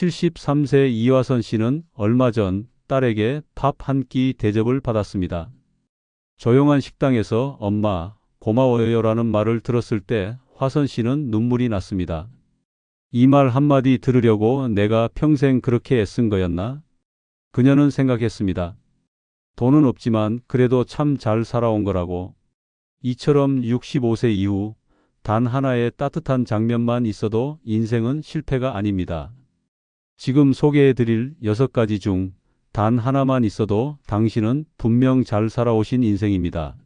73세 이화선 씨는 얼마 전 딸에게 밥 한 끼 대접을 받았습니다. 조용한 식당에서 엄마, 고마워요라는 말을 들었을 때 화선 씨는 눈물이 났습니다. 이 말 한마디 들으려고 내가 평생 그렇게 애쓴 거였나? 그녀는 생각했습니다. 돈은 없지만 그래도 참 잘 살아온 거라고. 이처럼 65세 이후 단 하나의 따뜻한 장면만 있어도 인생은 실패가 아닙니다. 지금 소개해드릴 6가지 중 단 하나만 있어도 당신은 분명 잘 살아오신 인생입니다.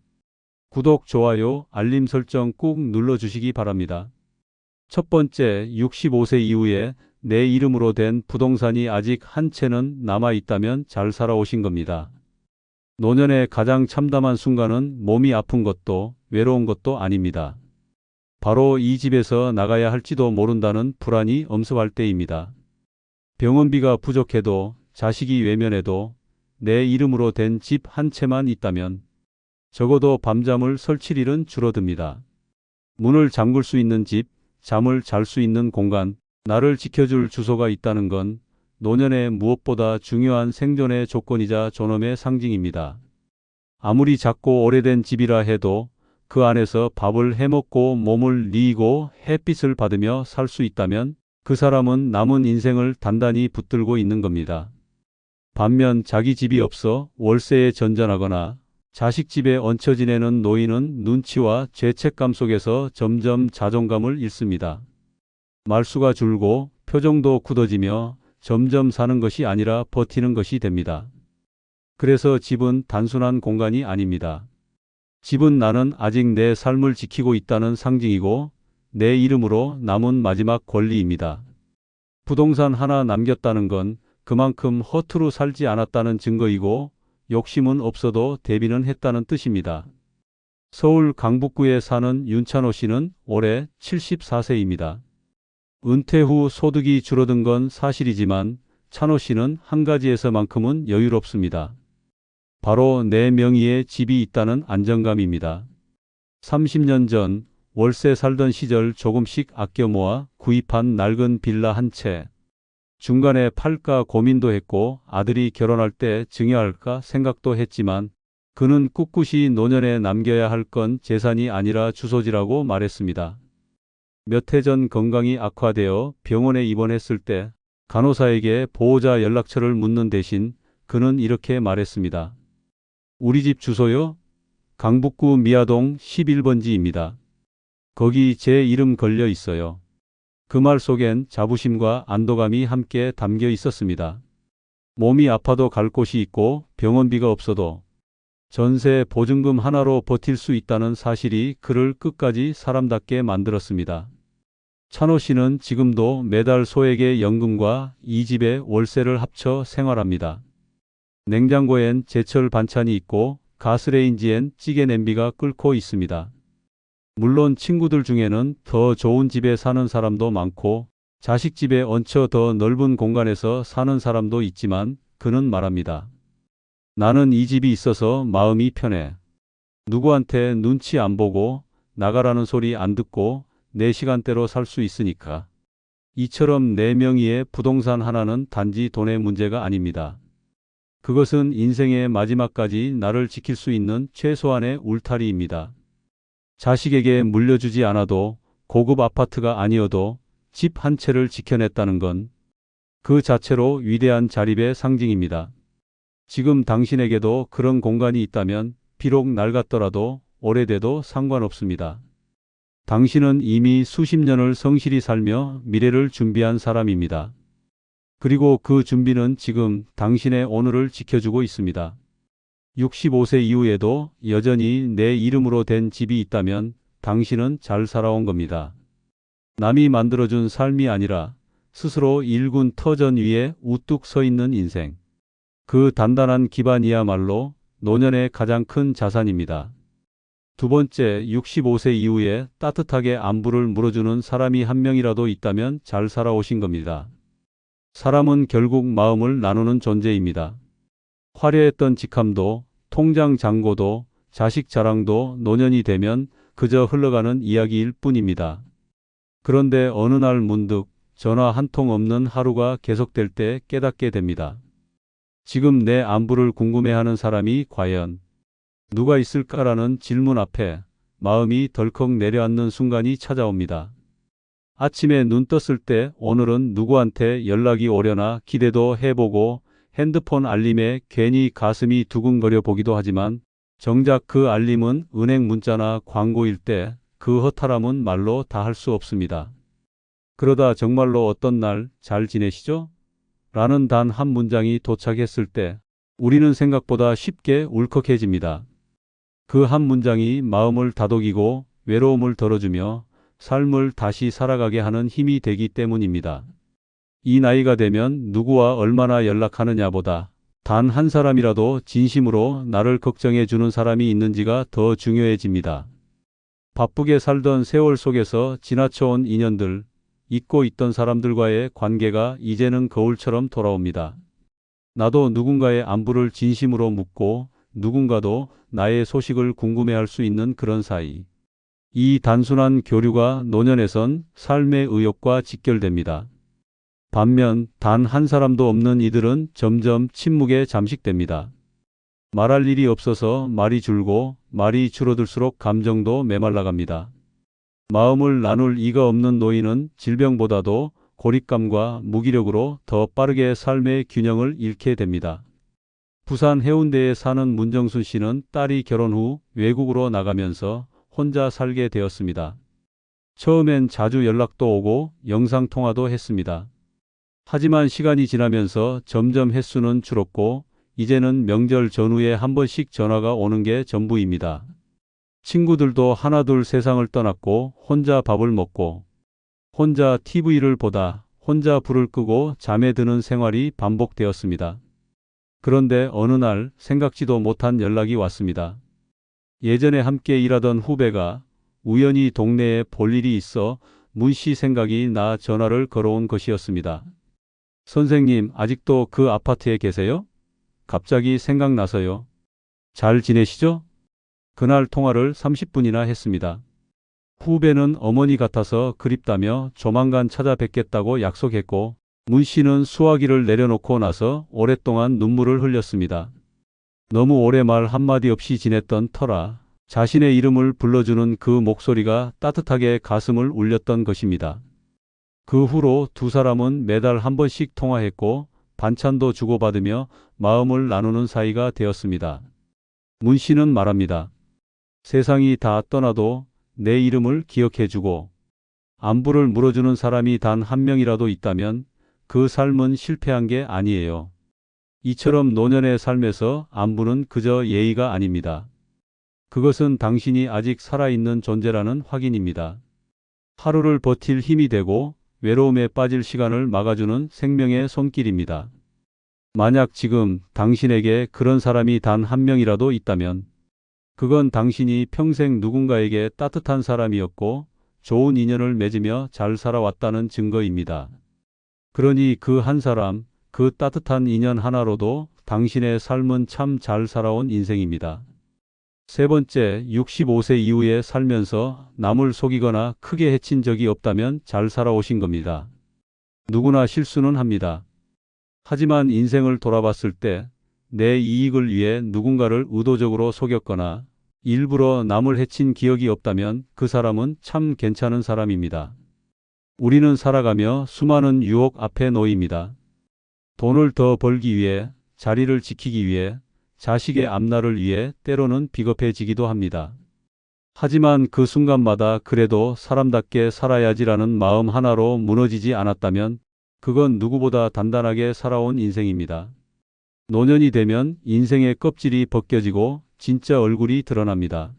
구독, 좋아요, 알림 설정 꾹 눌러주시기 바랍니다. 첫 번째, 65세 이후에 내 이름으로 된 부동산이 아직 한 채는 남아있다면 잘 살아오신 겁니다. 노년의 가장 참담한 순간은 몸이 아픈 것도 외로운 것도 아닙니다. 바로 이 집에서 나가야 할지도 모른다는 불안이 엄습할 때입니다. 병원비가 부족해도 자식이 외면해도 내 이름으로 된 집 한 채만 있다면 적어도 밤잠을 설칠 일은 줄어듭니다. 문을 잠글 수 있는 집, 잠을 잘 수 있는 공간, 나를 지켜줄 주소가 있다는 건 노년의 무엇보다 중요한 생존의 조건이자 존엄의 상징입니다. 아무리 작고 오래된 집이라 해도 그 안에서 밥을 해먹고 몸을 리이고 햇빛을 받으며 살 수 있다면 그 사람은 남은 인생을 단단히 붙들고 있는 겁니다. 반면 자기 집이 없어 월세에 전전하거나 자식 집에 얹혀 지내는 노인은 눈치와 죄책감 속에서 점점 자존감을 잃습니다. 말수가 줄고 표정도 굳어지며 점점 사는 것이 아니라 버티는 것이 됩니다. 그래서 집은 단순한 공간이 아닙니다. 집은 나는 아직 내 삶을 지키고 있다는 상징이고 내 이름으로 남은 마지막 권리입니다. 부동산 하나 남겼다는 건 그만큼 허투루 살지 않았다는 증거이고 욕심은 없어도 대비는 했다는 뜻입니다. 서울 강북구에 사는 윤찬호 씨는 올해 74세입니다. 은퇴 후 소득이 줄어든 건 사실이지만 찬호 씨는 한 가지에서만큼은 여유롭습니다. 바로 내 명의의 집이 있다는 안정감입니다. 30년 전 월세 살던 시절 조금씩 아껴 모아 구입한 낡은 빌라 한 채. 중간에 팔까 고민도 했고 아들이 결혼할 때 증여할까 생각도 했지만 그는 꿋꿋이 노년에 남겨야 할 건 재산이 아니라 주소지라고 말했습니다. 몇 해 전 건강이 악화되어 병원에 입원했을 때 간호사에게 보호자 연락처를 묻는 대신 그는 이렇게 말했습니다. 우리 집 주소요? 강북구 미아동 11번지입니다. 거기 제 이름 걸려 있어요. 그 말 속엔 자부심과 안도감이 함께 담겨 있었습니다. 몸이 아파도 갈 곳이 있고 병원비가 없어도 전세 보증금 하나로 버틸 수 있다는 사실이 그를 끝까지 사람답게 만들었습니다. 찬호 씨는 지금도 매달 소액의 연금과 이 집의 월세를 합쳐 생활합니다. 냉장고엔 제철 반찬이 있고 가스레인지엔 찌개 냄비가 끓고 있습니다. 물론 친구들 중에는 더 좋은 집에 사는 사람도 많고 자식 집에 얹혀 더 넓은 공간에서 사는 사람도 있지만 그는 말합니다. 나는 이 집이 있어서 마음이 편해. 누구한테 눈치 안 보고 나가라는 소리 안 듣고 내 시간대로 살 수 있으니까. 이처럼 내 명의의 부동산 하나는 단지 돈의 문제가 아닙니다. 그것은 인생의 마지막까지 나를 지킬 수 있는 최소한의 울타리입니다. 자식에게 물려주지 않아도 고급 아파트가 아니어도 집 한 채를 지켜냈다는 건 그 자체로 위대한 자립의 상징입니다. 지금 당신에게도 그런 공간이 있다면 비록 낡았더라도 오래돼도 상관없습니다. 당신은 이미 수십 년을 성실히 살며 미래를 준비한 사람입니다. 그리고 그 준비는 지금 당신의 오늘을 지켜주고 있습니다. 65세 이후에도 여전히 내 이름으로 된 집이 있다면 당신은 잘 살아온 겁니다. 남이 만들어준 삶이 아니라 스스로 일군 터전 위에 우뚝 서 있는 인생. 그 단단한 기반이야말로 노년의 가장 큰 자산입니다. 두 번째, 65세 이후에 따뜻하게 안부를 물어주는 사람이 한 명이라도 있다면 잘 살아오신 겁니다. 사람은 결국 마음을 나누는 존재입니다. 화려했던 직함도 통장 잔고도 자식 자랑도 노년이 되면 그저 흘러가는 이야기일 뿐입니다. 그런데 어느 날 문득 전화 한 통 없는 하루가 계속될 때 깨닫게 됩니다. 지금 내 안부를 궁금해하는 사람이 과연 누가 있을까라는 질문 앞에 마음이 덜컥 내려앉는 순간이 찾아옵니다. 아침에 눈 떴을 때 오늘은 누구한테 연락이 오려나 기대도 해보고 핸드폰 알림에 괜히 가슴이 두근거려 보기도 하지만 정작 그 알림은 은행 문자나 광고일 때 그 허탈함은 말로 다 할 수 없습니다. 그러다 정말로 어떤 날 잘 지내시죠? 라는 단 한 문장이 도착했을 때 우리는 생각보다 쉽게 울컥해집니다. 그 한 문장이 마음을 다독이고 외로움을 덜어주며 삶을 다시 살아가게 하는 힘이 되기 때문입니다. 이 나이가 되면 누구와 얼마나 연락하느냐보다 단 한 사람이라도 진심으로 나를 걱정해 주는 사람이 있는지가 더 중요해집니다. 바쁘게 살던 세월 속에서 지나쳐온 인연들, 잊고 있던 사람들과의 관계가 이제는 거울처럼 돌아옵니다. 나도 누군가의 안부를 진심으로 묻고 누군가도 나의 소식을 궁금해할 수 있는 그런 사이. 이 단순한 교류가 노년에선 삶의 의욕과 직결됩니다. 반면 단 한 사람도 없는 이들은 점점 침묵에 잠식됩니다. 말할 일이 없어서 말이 줄고 말이 줄어들수록 감정도 메말라갑니다. 마음을 나눌 이가 없는 노인은 질병보다도 고립감과 무기력으로 더 빠르게 삶의 균형을 잃게 됩니다. 부산 해운대에 사는 문정순 씨는 딸이 결혼 후 외국으로 나가면서 혼자 살게 되었습니다. 처음엔 자주 연락도 오고 영상통화도 했습니다. 하지만 시간이 지나면서 점점 횟수는 줄었고 이제는 명절 전후에 한 번씩 전화가 오는 게 전부입니다. 친구들도 하나둘 세상을 떠났고 혼자 밥을 먹고 혼자 TV를 보다 혼자 불을 끄고 잠에 드는 생활이 반복되었습니다. 그런데 어느 날 생각지도 못한 연락이 왔습니다. 예전에 함께 일하던 후배가 우연히 동네에 볼 일이 있어 문 씨 생각이 나 전화를 걸어온 것이었습니다. 선생님, 아직도 그 아파트에 계세요? 갑자기 생각나서요. 잘 지내시죠? 그날 통화를 30분이나 했습니다. 후배는 어머니 같아서 그립다며 조만간 찾아뵙겠다고 약속했고 문 씨는 수화기를 내려놓고 나서 오랫동안 눈물을 흘렸습니다. 너무 오래 말 한마디 없이 지냈던 터라 자신의 이름을 불러주는 그 목소리가 따뜻하게 가슴을 울렸던 것입니다. 그 후로 두 사람은 매달 한 번씩 통화했고 반찬도 주고받으며 마음을 나누는 사이가 되었습니다. 문 씨는 말합니다. 세상이 다 떠나도 내 이름을 기억해주고 안부를 물어주는 사람이 단 한 명이라도 있다면 그 삶은 실패한 게 아니에요. 이처럼 노년의 삶에서 안부는 그저 예의가 아닙니다. 그것은 당신이 아직 살아있는 존재라는 확인입니다. 하루를 버틸 힘이 되고 외로움에 빠질 시간을 막아주는 생명의 손길입니다. 만약 지금 당신에게 그런 사람이 단 한 명이라도 있다면 그건 당신이 평생 누군가에게 따뜻한 사람이었고 좋은 인연을 맺으며 잘 살아왔다는 증거입니다. 그러니 그 한 사람, 그 따뜻한 인연 하나로도 당신의 삶은 참 잘 살아온 인생입니다. 세 번째, 65세 이후에 살면서 남을 속이거나 크게 해친 적이 없다면 잘 살아오신 겁니다. 누구나 실수는 합니다. 하지만 인생을 돌아봤을 때 내 이익을 위해 누군가를 의도적으로 속였거나 일부러 남을 해친 기억이 없다면 그 사람은 참 괜찮은 사람입니다. 우리는 살아가며 수많은 유혹 앞에 놓입니다. 돈을 더 벌기 위해, 자리를 지키기 위해, 자식의 앞날을 위해 때로는 비겁해지기도 합니다. 하지만 그 순간마다 그래도 사람답게 살아야지라는 마음 하나로 무너지지 않았다면 그건 누구보다 단단하게 살아온 인생입니다. 노년이 되면 인생의 껍질이 벗겨지고 진짜 얼굴이 드러납니다.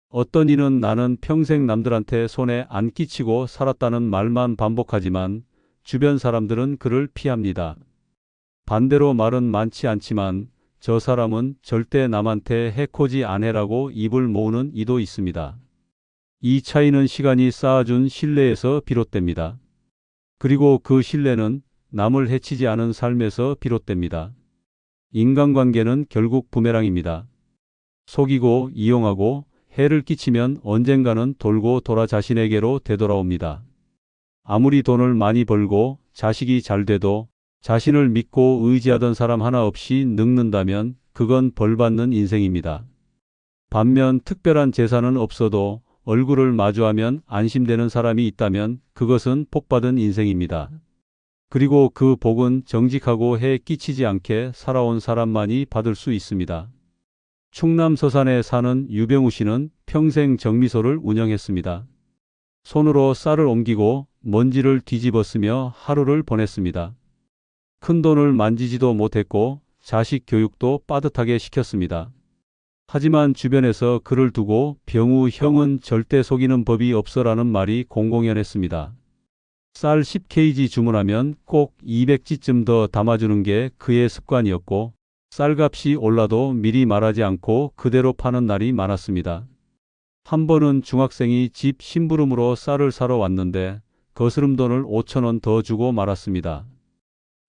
어떤 이는 나는 평생 남들한테 손에 안 끼치고 살았다는 말만 반복하지만 주변 사람들은 그를 피합니다. 반대로 말은 많지 않지만 저 사람은 절대 남한테 해코지 안 해라고 입을 모으는 이도 있습니다. 이 차이는 시간이 쌓아준 신뢰에서 비롯됩니다. 그리고 그 신뢰는 남을 해치지 않은 삶에서 비롯됩니다. 인간관계는 결국 부메랑입니다. 속이고 이용하고 해를 끼치면 언젠가는 돌고 돌아 자신에게로 되돌아옵니다. 아무리 돈을 많이 벌고 자식이 잘 돼도 자신을 믿고 의지하던 사람 하나 없이 늙는다면 그건 벌받는 인생입니다. 반면 특별한 재산은 없어도 얼굴을 마주하면 안심되는 사람이 있다면 그것은 복받은 인생입니다. 그리고 그 복은 정직하고 해 끼치지 않게 살아온 사람만이 받을 수 있습니다. 충남 서산에 사는 유병우 씨는 평생 정미소를 운영했습니다. 손으로 쌀을 옮기고 먼지를 뒤집어쓰며 하루를 보냈습니다. 큰돈을 만지지도 못했고 자식 교육도 빠듯하게 시켰습니다. 하지만 주변에서 그를 두고 병우 형은 절대 속이는 법이 없어라는 말이 공공연했습니다. 쌀 10kg 주문하면 꼭 200지쯤 더 담아주는 게 그의 습관이었고 쌀값이 올라도 미리 말하지 않고 그대로 파는 날이 많았습니다. 한 번은 중학생이 집 심부름으로 쌀을 사러 왔는데 거스름돈을 5,000원 더 주고 말았습니다.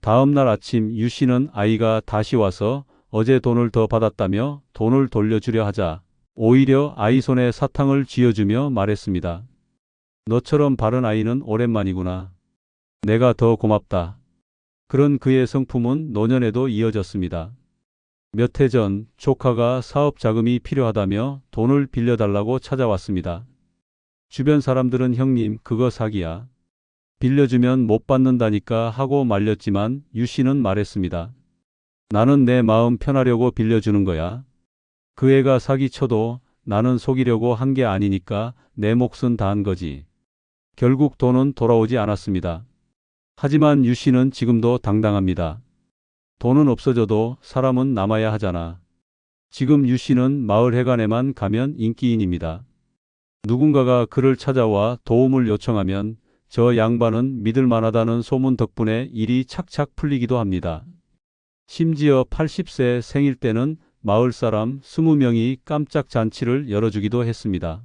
다음 날 아침 유 씨는 아이가 다시 와서 어제 돈을 더 받았다며 돈을 돌려주려 하자 오히려 아이 손에 사탕을 쥐어주며 말했습니다. 너처럼 바른 아이는 오랜만이구나. 내가 더 고맙다. 그런 그의 성품은 노년에도 이어졌습니다. 몇 해 전 조카가 사업 자금이 필요하다며 돈을 빌려달라고 찾아왔습니다. 주변 사람들은 형님 그거 사기야. 빌려주면 못 받는다니까 하고 말렸지만 유 씨는 말했습니다. 나는 내 마음 편하려고 빌려주는 거야. 그 애가 사기쳐도 나는 속이려고 한 게 아니니까 내 몫은 다한 거지. 결국 돈은 돌아오지 않았습니다. 하지만 유 씨는 지금도 당당합니다. 돈은 없어져도 사람은 남아야 하잖아. 지금 유 씨는 마을 회관에만 가면 인기인입니다. 누군가가 그를 찾아와 도움을 요청하면 저 양반은 믿을 만하다는 소문 덕분에 일이 착착 풀리기도 합니다. 심지어 80세 생일 때는 마을 사람 20명이 깜짝 잔치를 열어주기도 했습니다.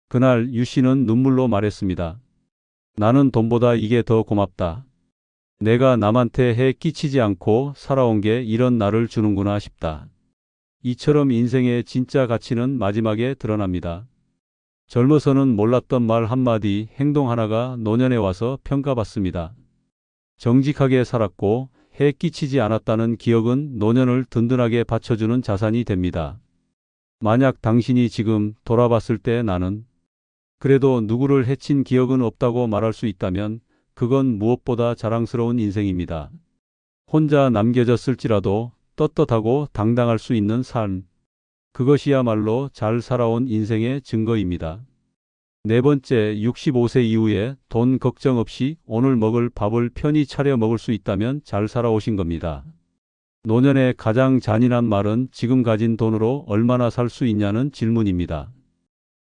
그날 유 씨는 눈물로 말했습니다. 나는 돈보다 이게 더 고맙다. 내가 남한테 해 끼치지 않고 살아온 게 이런 나를 주는구나 싶다. 이처럼 인생의 진짜 가치는 마지막에 드러납니다. 젊어서는 몰랐던 말 한마디, 행동 하나가 노년에 와서 평가받습니다. 정직하게 살았고 해 끼치지 않았다는 기억은 노년을 든든하게 받쳐주는 자산이 됩니다. 만약 당신이 지금 돌아봤을 때 나는 그래도 누구를 해친 기억은 없다고 말할 수 있다면 그건 무엇보다 자랑스러운 인생입니다. 혼자 남겨졌을지라도 떳떳하고 당당할 수 있는 삶. 그것이야말로 잘 살아온 인생의 증거입니다. 네 번째, 65세 이후에 돈 걱정 없이 오늘 먹을 밥을 편히 차려 먹을 수 있다면 잘 살아오신 겁니다. 노년의 가장 잔인한 말은 지금 가진 돈으로 얼마나 살 수 있냐는 질문입니다.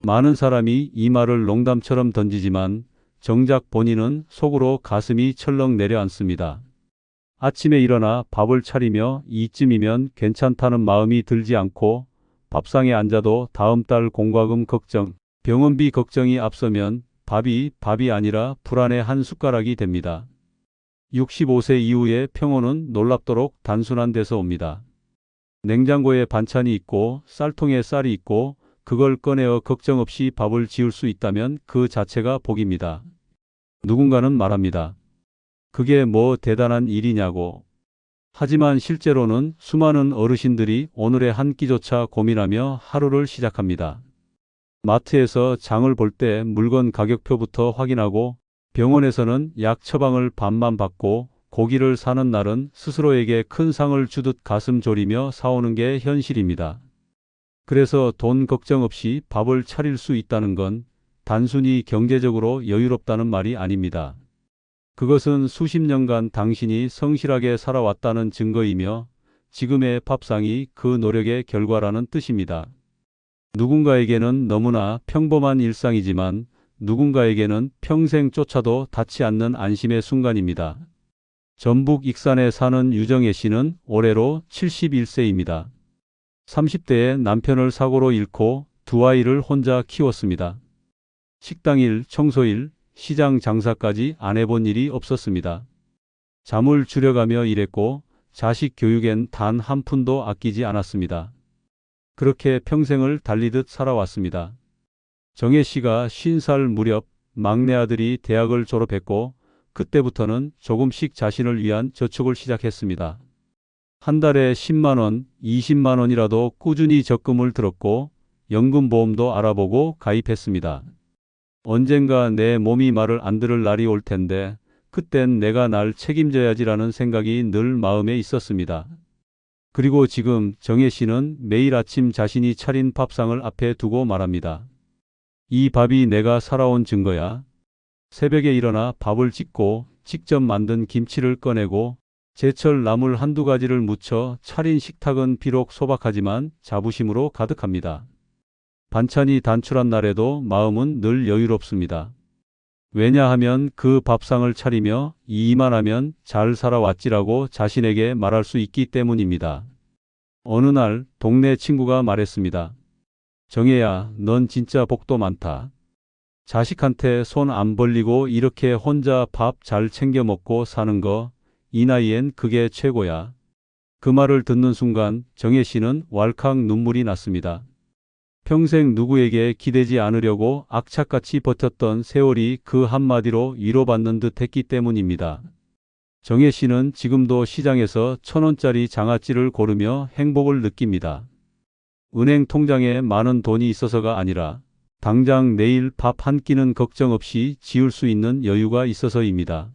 많은 사람이 이 말을 농담처럼 던지지만 정작 본인은 속으로 가슴이 철렁 내려앉습니다. 아침에 일어나 밥을 차리며 이쯤이면 괜찮다는 마음이 들지 않고 밥상에 앉아도 다음 달 공과금 걱정, 병원비 걱정이 앞서면 밥이 아니라 불안의 한 숟가락이 됩니다. 65세 이후의 평온은 놀랍도록 단순한 데서 옵니다. 냉장고에 반찬이 있고 쌀통에 쌀이 있고 그걸 꺼내어 걱정 없이 밥을 지을 수 있다면 그 자체가 복입니다. 누군가는 말합니다. 그게 뭐 대단한 일이냐고. 하지만 실제로는 수많은 어르신들이 오늘의 한 끼조차 고민하며 하루를 시작합니다. 마트에서 장을 볼 때 물건 가격표부터 확인하고 병원에서는 약 처방을 반만 받고 고기를 사는 날은 스스로에게 큰 상을 주듯 가슴 졸이며 사오는 게 현실입니다. 그래서 돈 걱정 없이 밥을 차릴 수 있다는 건 단순히 경제적으로 여유롭다는 말이 아닙니다. 그것은 수십 년간 당신이 성실하게 살아왔다는 증거이며 지금의 밥상이 그 노력의 결과라는 뜻입니다. 누군가에게는 너무나 평범한 일상이지만 누군가에게는 평생 쫓아도 닿지 않는 안심의 순간입니다. 전북 익산에 사는 유정혜 씨는 올해로 71세입니다. 30대에 남편을 사고로 잃고 두 아이를 혼자 키웠습니다. 식당일, 청소일, 시장 장사까지 안 해본 일이 없었습니다. 잠을 줄여가며 일했고 자식 교육엔 단 한 푼도 아끼지 않았습니다. 그렇게 평생을 달리듯 살아왔습니다. 정혜 씨가 50살 무렵 막내 아들이 대학을 졸업했고 그때부터는 조금씩 자신을 위한 저축을 시작했습니다. 한 달에 10만 원, 20만 원이라도 꾸준히 적금을 들었고 연금보험도 알아보고 가입했습니다. 언젠가 내 몸이 말을 안 들을 날이 올 텐데 그땐 내가 날 책임져야지라는 생각이 늘 마음에 있었습니다. 그리고 지금 정혜 씨는 매일 아침 자신이 차린 밥상을 앞에 두고 말합니다. 이 밥이 내가 살아온 증거야. 새벽에 일어나 밥을 짓고 직접 만든 김치를 꺼내고 제철 나물 한두 가지를 무쳐 차린 식탁은 비록 소박하지만 자부심으로 가득합니다. 반찬이 단출한 날에도 마음은 늘 여유롭습니다. 왜냐하면 그 밥상을 차리며 이만 하면 잘 살아왔지라고 자신에게 말할 수 있기 때문입니다. 어느 날 동네 친구가 말했습니다. 정혜야, 넌 진짜 복도 많다. 자식한테 손 안 벌리고 이렇게 혼자 밥 잘 챙겨 먹고 사는 거, 이 나이엔 그게 최고야. 그 말을 듣는 순간 정혜 씨는 왈칵 눈물이 났습니다. 평생 누구에게 기대지 않으려고 악착같이 버텼던 세월이 그 한마디로 위로받는 듯 했기 때문입니다. 정혜 씨는 지금도 시장에서 1,000원짜리 장아찌를 고르며 행복을 느낍니다. 은행 통장에 많은 돈이 있어서가 아니라 당장 내일 밥 한 끼는 걱정 없이 지을 수 있는 여유가 있어서입니다.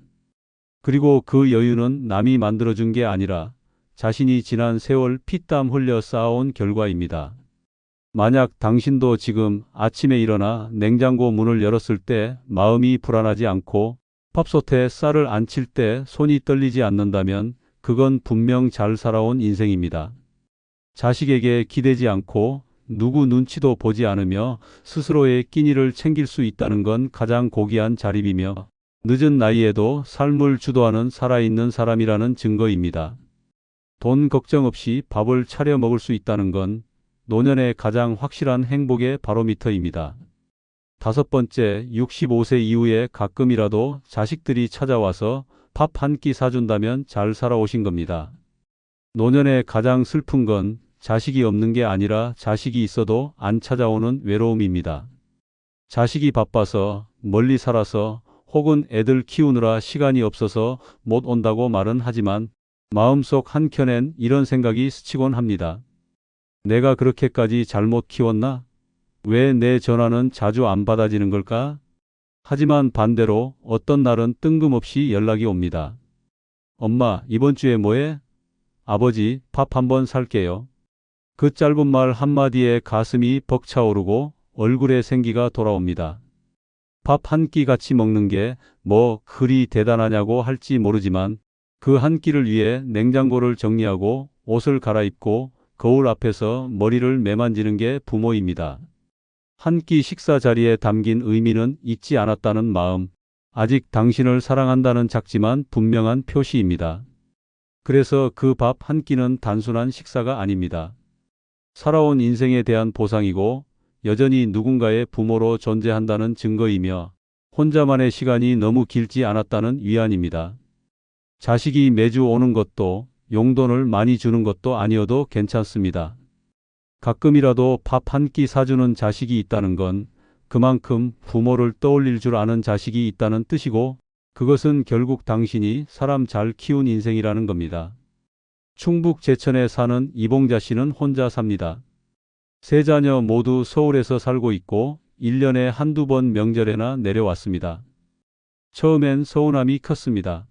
그리고 그 여유는 남이 만들어준 게 아니라 자신이 지난 세월 피땀 흘려 쌓아온 결과입니다. 만약 당신도 지금 아침에 일어나 냉장고 문을 열었을 때 마음이 불안하지 않고 밥솥에 쌀을 안 칠 때 손이 떨리지 않는다면 그건 분명 잘 살아온 인생입니다. 자식에게 기대지 않고 누구 눈치도 보지 않으며 스스로의 끼니를 챙길 수 있다는 건 가장 고귀한 자립이며 늦은 나이에도 삶을 주도하는 살아있는 사람이라는 증거입니다. 돈 걱정 없이 밥을 차려 먹을 수 있다는 건 노년의 가장 확실한 행복의 바로미터입니다. 5번째, 65세 이후에 가끔이라도 자식들이 찾아와서 밥 한 끼 사준다면 잘 살아오신 겁니다. 노년의 가장 슬픈 건 자식이 없는 게 아니라 자식이 있어도 안 찾아오는 외로움입니다. 자식이 바빠서, 멀리 살아서, 혹은 애들 키우느라 시간이 없어서 못 온다고 말은 하지만 마음속 한켠엔 이런 생각이 스치곤 합니다. 내가 그렇게까지 잘못 키웠나? 왜 내 전화는 자주 안 받아지는 걸까? 하지만 반대로 어떤 날은 뜬금없이 연락이 옵니다. 엄마, 이번 주에 뭐해? 아버지, 밥 한번 살게요. 그 짧은 말 한마디에 가슴이 벅차오르고 얼굴에 생기가 돌아옵니다. 밥 한 끼 같이 먹는 게 뭐 그리 대단하냐고 할지 모르지만 그 한 끼를 위해 냉장고를 정리하고 옷을 갈아입고 거울 앞에서 머리를 매만지는 게 부모입니다. 한 끼 식사 자리에 담긴 의미는 잊지 않았다는 마음, 아직 당신을 사랑한다는 작지만 분명한 표시입니다. 그래서 그 밥 한 끼는 단순한 식사가 아닙니다. 살아온 인생에 대한 보상이고 여전히 누군가의 부모로 존재한다는 증거이며 혼자만의 시간이 너무 길지 않았다는 위안입니다. 자식이 매주 오는 것도 용돈을 많이 주는 것도 아니어도 괜찮습니다. 가끔이라도 밥 한 끼 사주는 자식이 있다는 건 그만큼 부모를 떠올릴 줄 아는 자식이 있다는 뜻이고 그것은 결국 당신이 사람 잘 키운 인생이라는 겁니다. 충북 제천에 사는 이봉자 씨는 혼자 삽니다. 세 자녀 모두 서울에서 살고 있고 1년에 한두 번 명절에나 내려왔습니다. 처음엔 서운함이 컸습니다.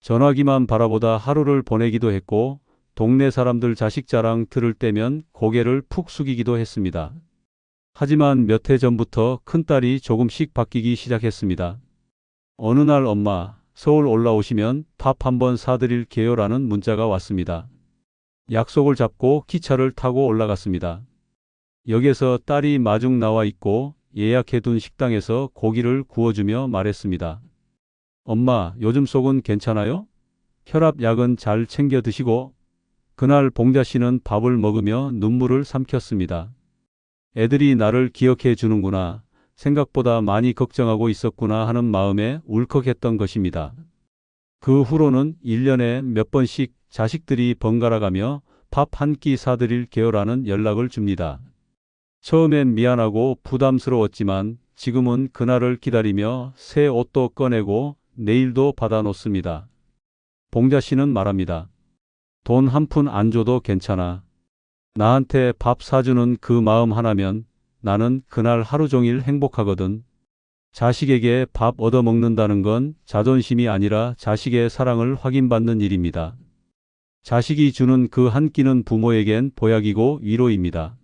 전화기만 바라보다 하루를 보내기도 했고 동네 사람들 자식 자랑 들을 때면 고개를 푹 숙이기도 했습니다. 하지만 몇 해 전부터 큰딸이 조금씩 바뀌기 시작했습니다. 어느 날 엄마, 서울 올라오시면 밥 한번 사드릴게요라는 문자가 왔습니다. 약속을 잡고 기차를 타고 올라갔습니다. 역에서 딸이 마중 나와 있고 예약해둔 식당에서 고기를 구워주며 말했습니다. 엄마, 요즘 속은 괜찮아요? 혈압약은 잘 챙겨 드시고. 그날 봉자 씨는 밥을 먹으며 눈물을 삼켰습니다. 애들이 나를 기억해 주는구나. 생각보다 많이 걱정하고 있었구나 하는 마음에 울컥했던 것입니다. 그 후로는 1년에 몇 번씩 자식들이 번갈아 가며 밥 한 끼 사드릴게요라는 연락을 줍니다. 처음엔 미안하고 부담스러웠지만 지금은 그날을 기다리며 새 옷도 꺼내고 내일도 받아놓습니다. 봉자 씨는 말합니다. 돈 한 푼 안 줘도 괜찮아. 나한테 밥 사주는 그 마음 하나면 나는 그날 하루 종일 행복하거든. 자식에게 밥 얻어먹는다는 건 자존심이 아니라 자식의 사랑을 확인받는 일입니다. 자식이 주는 그 한 끼는 부모에겐 보약이고 위로입니다.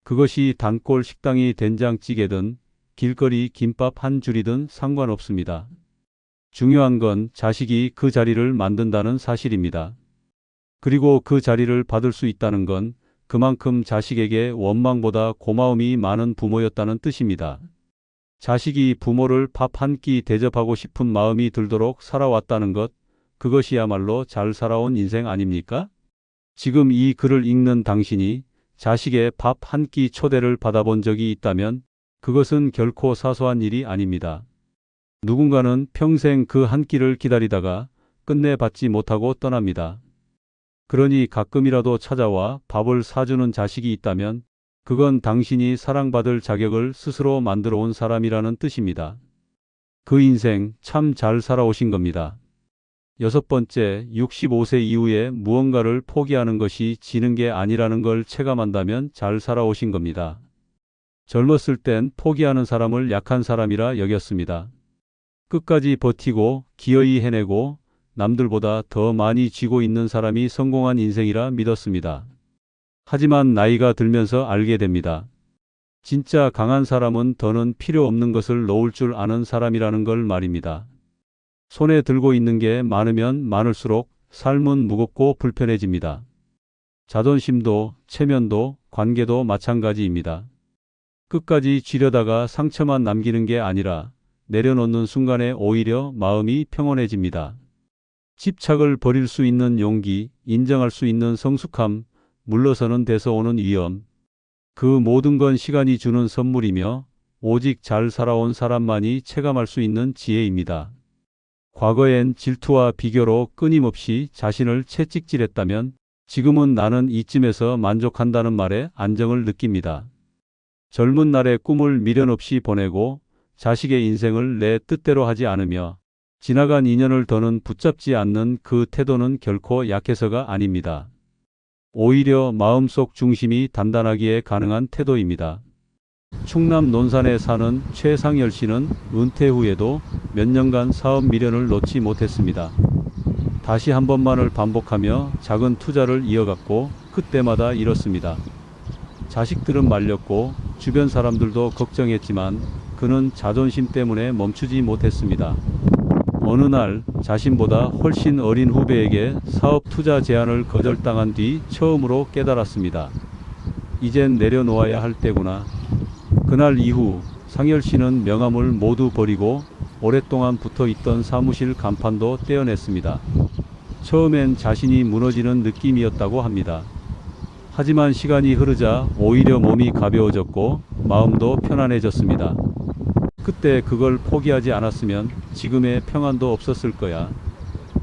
그것이 단골 식당이 된장찌개든 길거리 김밥 한 줄이든 상관없습니다. 중요한 건 자식이 그 자리를 만든다는 사실입니다. 그리고 그 자리를 받을 수 있다는 건 그만큼 자식에게 원망보다 고마움이 많은 부모였다는 뜻입니다. 자식이 부모를 밥 한 끼 대접하고 싶은 마음이 들도록 살아왔다는 것, 그것이야말로 잘 살아온 인생 아닙니까? 지금 이 글을 읽는 당신이 자식의 밥 한 끼 초대를 받아본 적이 있다면 그것은 결코 사소한 일이 아닙니다. 누군가는 평생 그 한 끼를 기다리다가 끝내 받지 못하고 떠납니다. 그러니 가끔이라도 찾아와 밥을 사주는 자식이 있다면 그건 당신이 사랑받을 자격을 스스로 만들어 온 사람이라는 뜻입니다. 그 인생 참 잘 살아오신 겁니다. 6번째, 65세 이후에 무언가를 포기하는 것이 지는 게 아니라는 걸 체감한다면 잘 살아오신 겁니다. 젊었을 땐 포기하는 사람을 약한 사람이라 여겼습니다. 끝까지 버티고 기어이 해내고 남들보다 더 많이 쥐고 있는 사람이 성공한 인생이라 믿었습니다. 하지만 나이가 들면서 알게 됩니다. 진짜 강한 사람은 더는 필요 없는 것을 놓을 줄 아는 사람이라는 걸 말입니다. 손에 들고 있는 게 많으면 많을수록 삶은 무겁고 불편해집니다. 자존심도 체면도 관계도 마찬가지입니다. 끝까지 쥐려다가 상처만 남기는 게 아니라 내려놓는 순간에 오히려 마음이 평온해집니다. 집착을 버릴 수 있는 용기, 인정할 수 있는 성숙함, 물러서는 데서 오는 위험. 그 모든 건 시간이 주는 선물이며 오직 잘 살아온 사람만이 체감할 수 있는 지혜입니다. 과거엔 질투와 비교로 끊임없이 자신을 채찍질했다면 지금은 나는 이쯤에서 만족한다는 말에 안정을 느낍니다. 젊은 날의 꿈을 미련 없이 보내고 자식의 인생을 내 뜻대로 하지 않으며 지나간 인연을 더는 붙잡지 않는 그 태도는 결코 약해서가 아닙니다. 오히려 마음속 중심이 단단하기에 가능한 태도입니다. 충남 논산에 사는 최상열 씨는 은퇴 후에도 몇 년간 사업 미련을 놓지 못했습니다. 다시 한 번만을 반복하며 작은 투자를 이어갔고 그때마다 잃었습니다. 자식들은 말렸고 주변 사람들도 걱정했지만 그는 자존심 때문에 멈추지 못했습니다. 어느 날 자신보다 훨씬 어린 후배에게 사업 투자 제안을 거절당한 뒤 처음으로 깨달았습니다. 이젠 내려놓아야 할 때구나. 그날 이후 상열 씨는 명함을 모두 버리고 오랫동안 붙어 있던 사무실 간판도 떼어냈습니다. 처음엔 자신이 무너지는 느낌이었다고 합니다. 하지만 시간이 흐르자 오히려 몸이 가벼워졌고 마음도 편안해졌습니다. 그때 그걸 포기하지 않았으면 지금의 평안도 없었을 거야.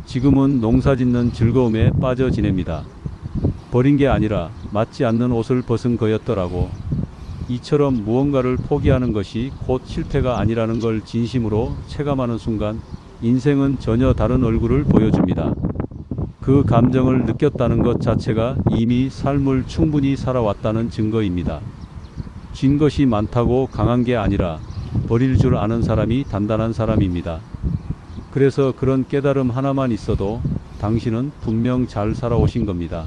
지금은 농사 짓는 즐거움에 빠져 지냅니다. 버린 게 아니라 맞지 않는 옷을 벗은 거였더라고. 이처럼 무언가를 포기하는 것이 곧 실패가 아니라는 걸 진심으로 체감하는 순간 인생은 전혀 다른 얼굴을 보여줍니다. 그 감정을 느꼈다는 것 자체가 이미 삶을 충분히 살아왔다는 증거입니다. 쥔 것이 많다고 강한 게 아니라 버릴 줄 아는 사람이 단단한 사람입니다. 그래서 그런 깨달음 하나만 있어도 당신은 분명 잘 살아오신 겁니다.